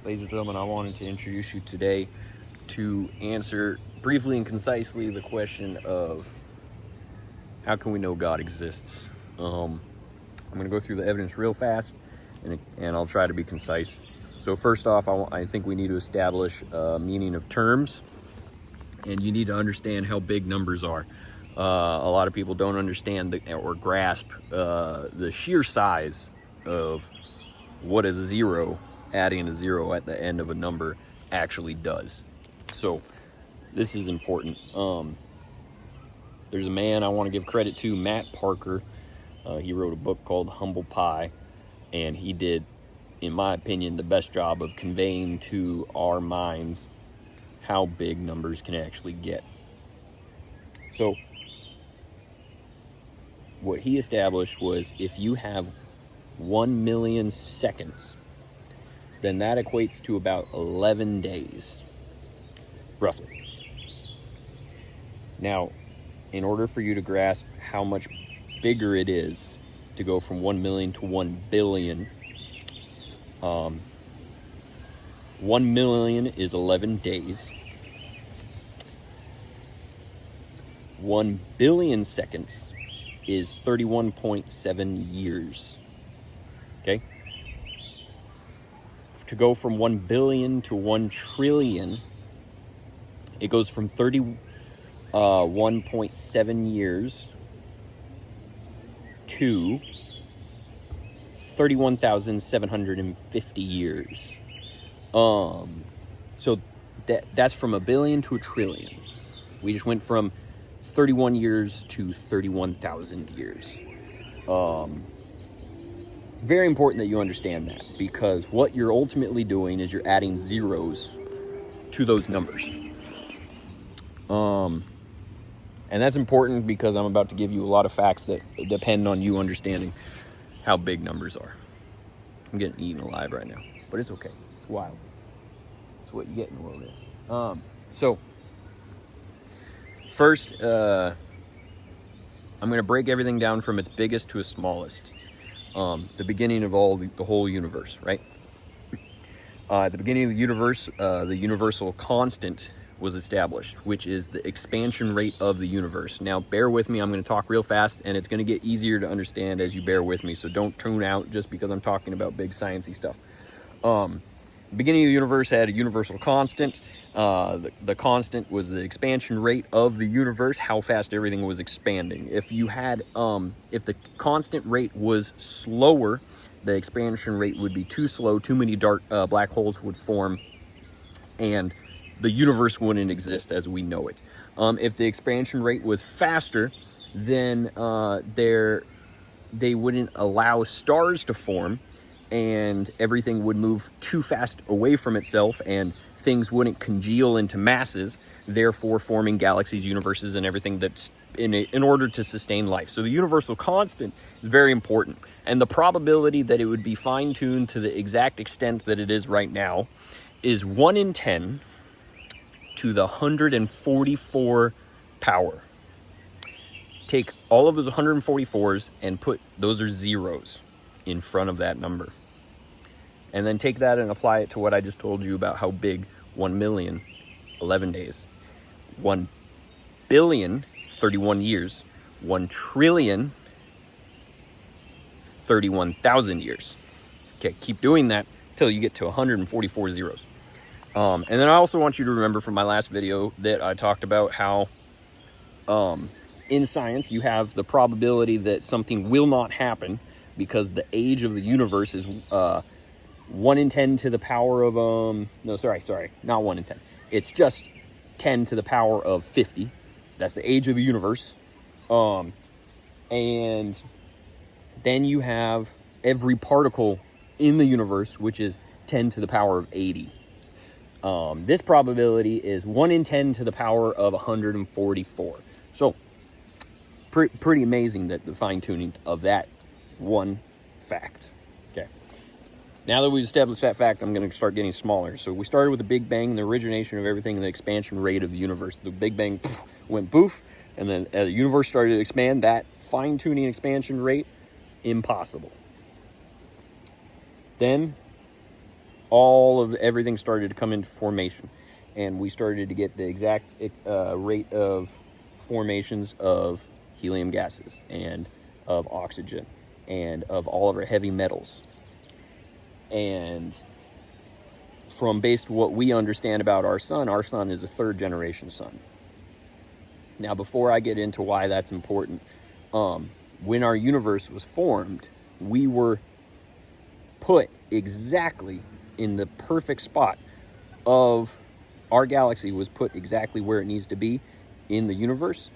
Ladies and gentlemen, I wanted to introduce you today to answer briefly and concisely the question of how can we know God exists? I'm going to go through the evidence real fast, and I'll try to be concise. So first off, I think we need to establish a meaning of terms, and you need to understand how big numbers are. A lot of people don't understand or grasp the sheer size of what is a zero, adding a zero at the end of a number actually does. So this is important. There's a man I want to give credit to, Matt Parker. He wrote a book called Humble Pie, and he did, in my opinion, the best job of conveying to our minds how big numbers can actually get. So what he established was if you have 1 million seconds, then that equates to about 11 days, roughly. Now, in order for you to grasp how much bigger it is to go from 1 million to 1 billion, 1 million is 11 days. 1 billion seconds is 31.7 years. Okay? To go from 1 billion to 1 trillion, it goes from 31.7 years to 31,750 years. So that's from a billion to a trillion. We just went from 31 years to 31,000 years. It's very important that you understand that, because what you're ultimately doing is you're adding zeros to those numbers. And that's important because I'm about to give you a lot of facts that depend on you understanding how big numbers are. I'm getting eaten alive right now, but it's okay. It's wild. It's what you get in the wilderness. So first, I'm going to break everything down from its biggest to its smallest. The beginning of the whole universe, right? At the beginning of the universe, the universal constant was established, which is the expansion rate of the universe. Now, bear with me. I'm going to talk real fast, and it's going to get easier to understand as you bear with me. So don't tune out just because I'm talking about big sciencey stuff. The beginning of the universe had a universal constant. The constant was the expansion rate of the universe, how fast everything was expanding. If you had, if the constant rate was slower, the expansion rate would be too slow. Too many black holes would form, and the universe wouldn't exist as we know it. If the expansion rate was faster, then they wouldn't allow stars to form, and everything would move too fast away from itself, and things wouldn't congeal into masses, therefore forming galaxies, universes, and everything that's in order to sustain life. So the universal constant is very important, and the probability that it would be fine-tuned to the exact extent that it is right now is 1 in 10 to the 144 power. Take all of those 144s and put, those are zeros in front of that number. And then take that and apply it to what I just told you about how big 1 million, 11 days. 1 billion, 31 years. 1 trillion, 31,000 years. Okay, keep doing that till you get to 144 zeros. And then I also want you to remember from my last video that I talked about how in science you have the probability that something will not happen because the age of the universe is 1 in 10 to the power of, not 1 in 10. It's just 10 to the power of 50. That's the age of the universe. And then you have every particle in the universe, which is 10 to the power of 80. This probability is 1 in 10 to the power of 144. So, pretty amazing that the fine-tuning of that one fact. Okay. Now that we've established that fact, I'm going to start getting smaller. So we started with the Big Bang, the origination of everything, and the expansion rate of the universe. The Big Bang went poof, and then as the universe started to expand, that fine-tuning expansion rate, impossible. Then all of everything started to come into formation, and we started to get the exact rate of formations of helium gases and of oxygen and of all of our heavy metals. And from based to what we understand about our sun is a third generation sun. Now, before I get into why that's important, when our universe was formed, we were put exactly in the perfect spot of our galaxy, was put exactly where it needs to be in the universe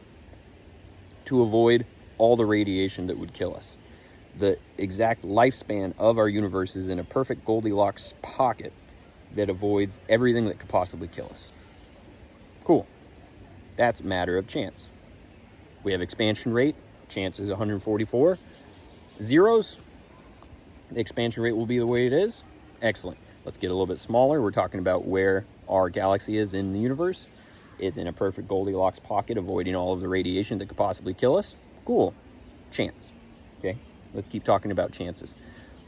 to avoid all the radiation that would kill us. The exact lifespan of our universe is in a perfect Goldilocks pocket that avoids everything that could possibly kill us. Cool. That's a matter of chance. We have expansion rate. Chance is 144. Zeros. The expansion rate will be the way it is. Excellent. Let's get a little bit smaller. We're talking about where our galaxy is in the universe. It's in a perfect Goldilocks pocket, avoiding all of the radiation that could possibly kill us. Cool. Chance. Okay. Let's keep talking about chances.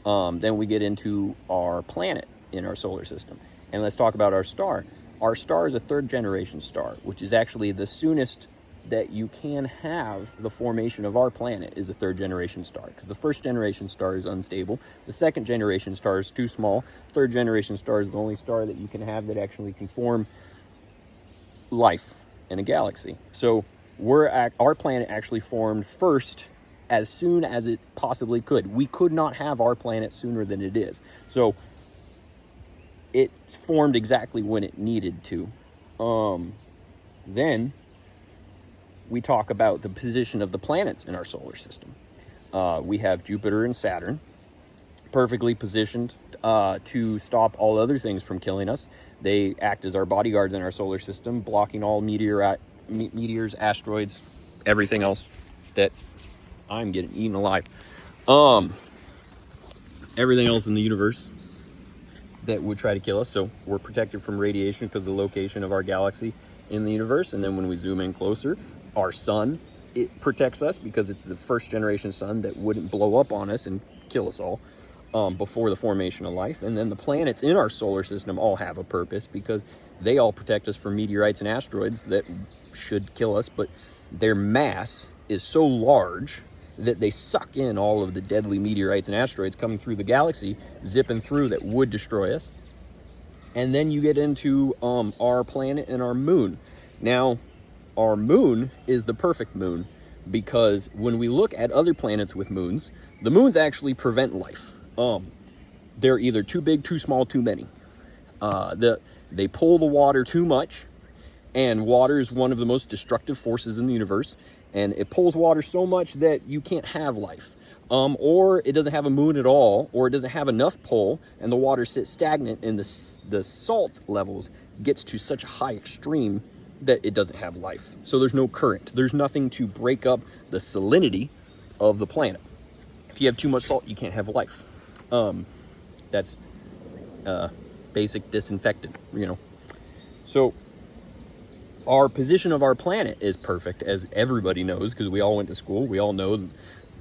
Then we get into our planet in our solar system. And let's talk about our star. Our star is a third generation star, which is actually the soonest that you can have the formation of our planet is a third generation star, because the first generation star is unstable. The second generation star is too small. Third generation star is the only star that you can have that actually can form life in a galaxy. So our planet actually formed first as soon as it possibly could. We could not have our planet sooner than it is. So it formed exactly when it needed to. Then we talk about the position of the planets in our solar system. We have Jupiter and Saturn, perfectly positioned to stop all other things from killing us. They act as our bodyguards in our solar system, blocking all meteors, asteroids, everything else that I'm getting eaten alive. Everything else in the universe that would try to kill us. So we're protected from radiation because of the location of our galaxy in the universe. And then when we zoom in closer, our sun, it protects us because it's the first generation sun that wouldn't blow up on us and kill us all before the formation of life. And then the planets in our solar system all have a purpose because they all protect us from meteorites and asteroids that should kill us, but their mass is so large that they suck in all of the deadly meteorites and asteroids coming through the galaxy, zipping through, that would destroy us. And then you get into our planet and our moon. Now, our moon is the perfect moon because when we look at other planets with moons, the moons actually prevent life. They're either too big, too small, too many. They pull the water too much, and water is one of the most destructive forces in the universe, and it pulls water so much that you can't have life. Or it doesn't have a moon at all, or it doesn't have enough pull, and the water sits stagnant, and the salt levels gets to such a high extreme that it doesn't have life. So there's no current. There's nothing to break up the salinity of the planet. If you have too much salt, you can't have life. That's basic disinfectant, So our position of our planet is perfect, as everybody knows, because we all went to school. We all know that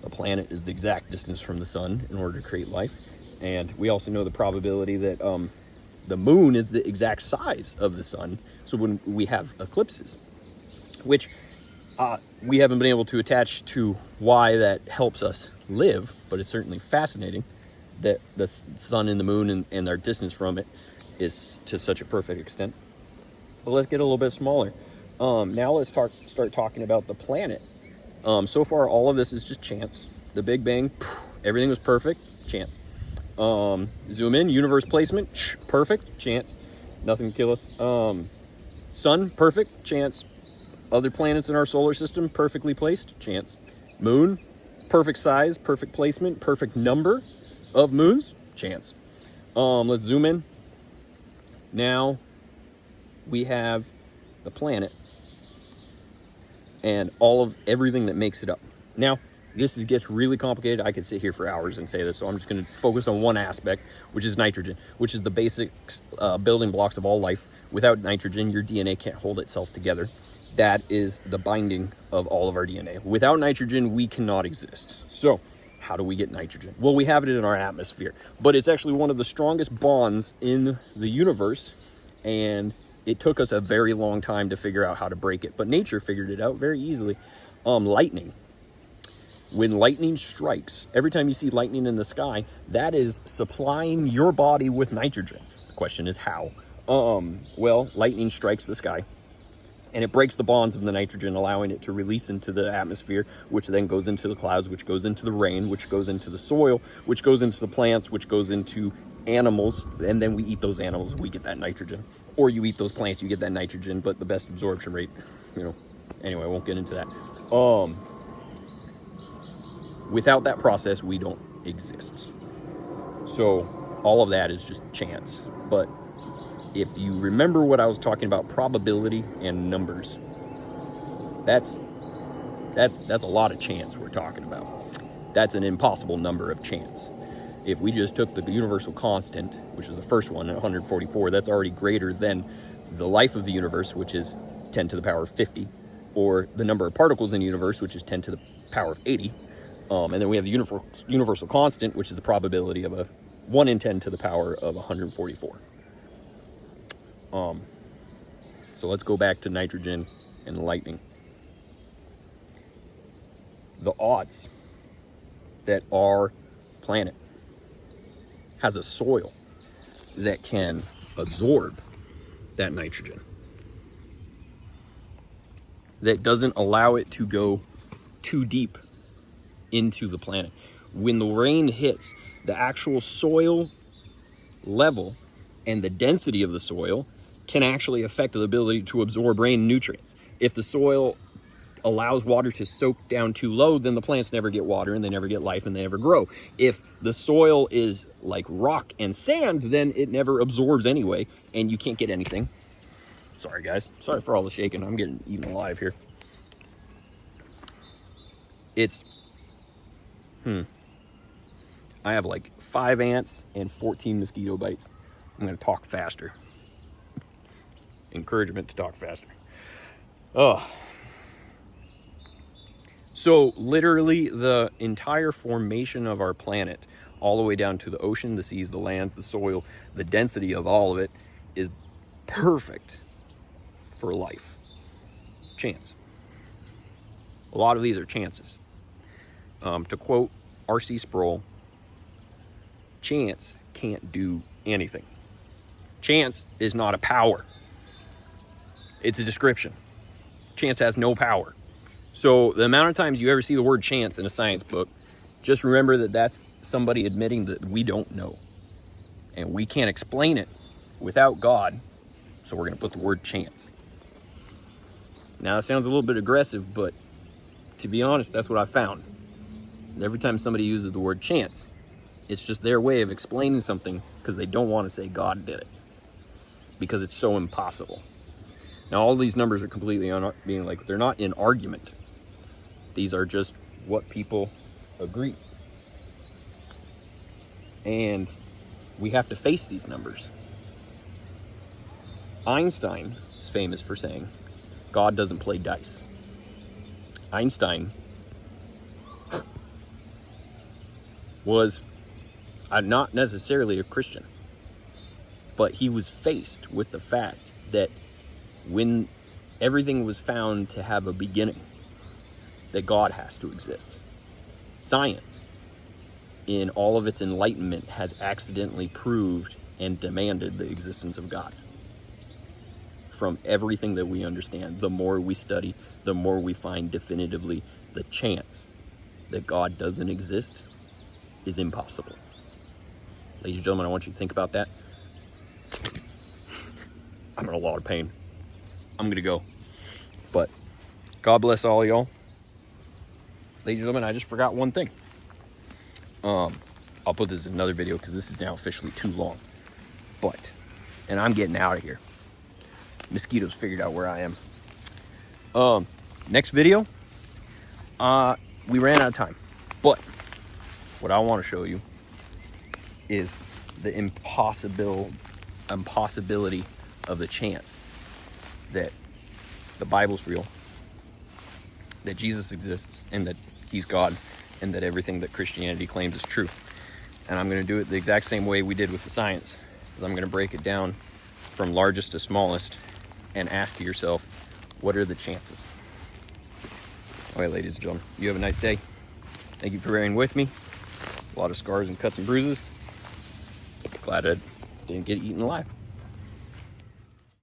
a planet is the exact distance from the sun in order to create life. And we also know the probability that the moon is the exact size of the sun. So when we have eclipses, which we haven't been able to attach to why that helps us live, but it's certainly fascinating that the sun and the moon and our distance from it is to such a perfect extent. But let's get a little bit smaller. Now let's start talking about the planet. So far, all of this is just chance. The Big Bang, everything was perfect, chance. Zoom in, universe placement, perfect, chance. Nothing can kill us. Sun, perfect, chance. Other planets in our solar system, perfectly placed, chance. Moon, perfect size, perfect placement, perfect number of moons, chance. Let's zoom in. Now we have the planet and all of everything that makes it up. Now, gets really complicated. I could sit here for hours and say this, so I'm just going to focus on one aspect, which is nitrogen, which is the basic building blocks of all life. Without nitrogen, your DNA can't hold itself together. That is the binding of all of our DNA. Without nitrogen, we cannot exist. So How do we get nitrogen? Well, we have it in our atmosphere, but it's actually one of the strongest bonds in the universe, and it took us a very long time to figure out how to break it, but nature figured it out very easily. Lightning. When lightning strikes, every time you see lightning in the sky, that is supplying your body with nitrogen. The question is how? Well, lightning strikes the sky, and it breaks the bonds of the nitrogen, allowing it to release into the atmosphere, which then goes into the clouds, which goes into the rain, which goes into the soil, which goes into the plants, which goes into animals, and then we eat those animals, we get that nitrogen. Or you eat those plants, you get that nitrogen, but the best absorption rate, anyway, I won't get into that. Without that process, we don't exist. So all of that is just chance. But if you remember what I was talking about, probability and numbers, that's a lot of chance we're talking about. That's an impossible number of chance. If we just took the universal constant, which is the first one at 144, that's already greater than the life of the universe, which is 10 to the power of 50, or the number of particles in the universe, which is 10 to the power of 80. And then we have the universal constant, which is the probability of a 1 in 10 to the power of 144. So let's go back to nitrogen and lightning. The odds that our planet has a soil that can absorb that nitrogen, that doesn't allow it to go too deep into the planet. When the rain hits, the actual soil level and the density of the soil can actually affect the ability to absorb rain nutrients. If the soil allows water to soak down too low, then the plants never get water and they never get life and they never grow. If the soil is like rock and sand, then it never absorbs anyway and you can't get anything. Sorry guys, sorry for all the shaking. I'm getting eaten alive here. I have like 5 ants and 14 mosquito bites. I'm gonna talk faster. Encouragement to talk faster. So literally the entire formation of our planet, all the way down to the ocean, the seas, the lands, the soil, the density of all of it is perfect for life. Chance. A lot of these are chances. To quote R.C. Sproul, chance can't do anything. Chance is not a power. It's a description. Chance has no power. So the amount of times you ever see the word chance in a science book, just remember that that's somebody admitting that we don't know. And we can't explain it without God. So we're going to put the word chance. Now, it sounds a little bit aggressive, but to be honest, that's what I found. Every time somebody uses the word chance, it's just their way of explaining something because they don't want to say God did it. Because it's so impossible. Now, all these numbers are completely being like, they're not in argument. These are just what people agree. And we have to face these numbers. Einstein is famous for saying, God doesn't play dice. Einstein was not necessarily a Christian, but he was faced with the fact that when everything was found to have a beginning, that God has to exist. Science, in all of its enlightenment, has accidentally proved and demanded the existence of God. From everything that we understand, the more we study, the more we find definitively the chance that God doesn't exist is impossible. Ladies and gentlemen, I want you to think about that. I'm in a lot of pain. I'm gonna go. But God bless all y'all. Ladies and gentlemen, I just forgot one thing. I'll put this in another video because this is now officially too long. And I'm getting out of here. Mosquitoes figured out where I am. Next video, we ran out of time. But what I want to show you is the impossibility of the chance that the Bible's real, that Jesus exists, and that he's God, and that everything that Christianity claims is true. And I'm going to do it the exact same way we did with the science. I'm going to break it down from largest to smallest and ask yourself, what are the chances? All right, ladies and gentlemen, you have a nice day. Thank you for bearing with me. A lot of scars and cuts and bruises. Glad I didn't get eaten alive.